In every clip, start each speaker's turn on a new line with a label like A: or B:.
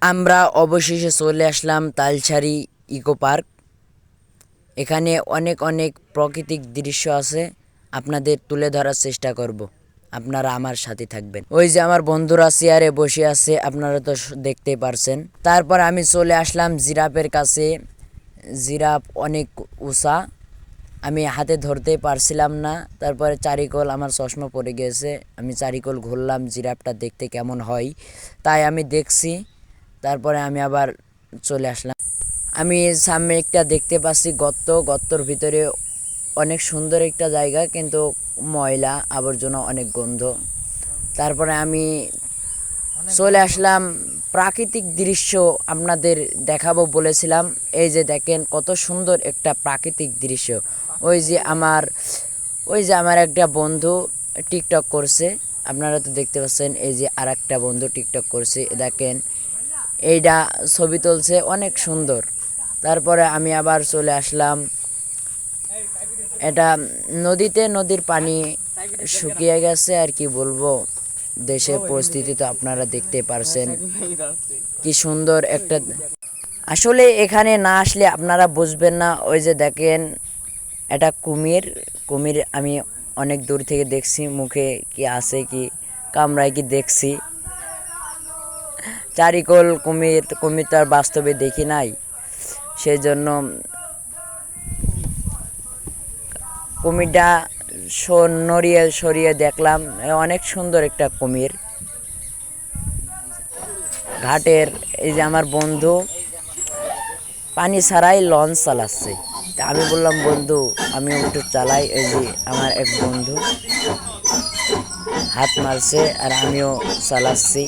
A: আমরা অবশেষে চলে আসলাম তালছাড়ি ইকো পার্ক। এখানে অনেক অনেক প্রাকৃতিক দৃশ্য আছে, আপনাদের তুলে ধরার চেষ্টা করব। আপনারা আমার সাথে থাকবেন। ওই যে আমার বন্ধুরা চেয়ারে বসে আছে, আপনারা তো দেখতেই পারছেন। তারপর আমি চলে আসলাম জিরাফের কাছে। জিরাফ অনেক উঁচা, আমি হাতে ধরতেই পারছিলাম না। তারপরে চারিকোল আমার চশমা পড়ে গিয়েছে, আমি চারিকোল ঘুরলাম জিরাফটা দেখতে কেমন হয় তাই আমি দেখছি। তারপরে আমি আবার চলে আসলাম। আমি সামনে একটা দেখতে পাচ্ছি গর্ত, গর্তর ভিতরে অনেক সুন্দর একটা জায়গা, কিন্তু ময়লা আবর্জনা অনেক গন্ধ। তারপরে আমি চলে আসলাম প্রাকৃতিক দৃশ্য আপনাদের দেখাবো বলেছিলাম। এই যে দেখেন কত সুন্দর একটা প্রাকৃতিক দৃশ্য। ওই যে আমার একটা বন্ধু টিকটক করছে, আপনারা তো দেখতে পাচ্ছেন। এই যে আর একটা বন্ধু টিকটক করছে, দেখেন এইটা ছবি তুলছে অনেক সুন্দর। তারপরে আমি আবার চলে আসলাম এটা নদীতে। নদীর পানি শুকিয়ে গেছে, আর কি বলবো, দেশের পরিস্থিতি তো আপনারা দেখতে পারছেন। কি সুন্দর একটা, আসলে এখানে না আসলে আপনারা বুঝবেন না। ওই যে দেখেন এটা কুমির। কুমির আমি অনেক দূর থেকে দেখছি, মুখে কি আছে কি কামড়ায় কি দেখছি। চারিকোল কুমির, কুমির তো আর বাস্তবে দেখি নাই, সেই জন্য কুমিরটা নড়িয়ে সরিয়ে দেখলাম। অনেক সুন্দর একটা কুমির ঘাটের। এই যে আমার বন্ধু পানি ছাড়াই লঞ্চ চালাচ্ছে, তা আমি বললাম বন্ধু আমিও একটু চালাই। এই যে আমার এক বন্ধু হাত মারছে আর আমিও চালাচ্ছি।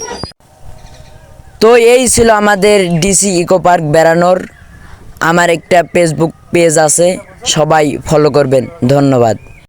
A: তো এই ছিল আমাদের ডিসি ইকো পার্ক বেড়ানোর। আমার একটা ফেসবুক পেজ আছে, সবাই ফলো করবেন। ধন্যবাদ।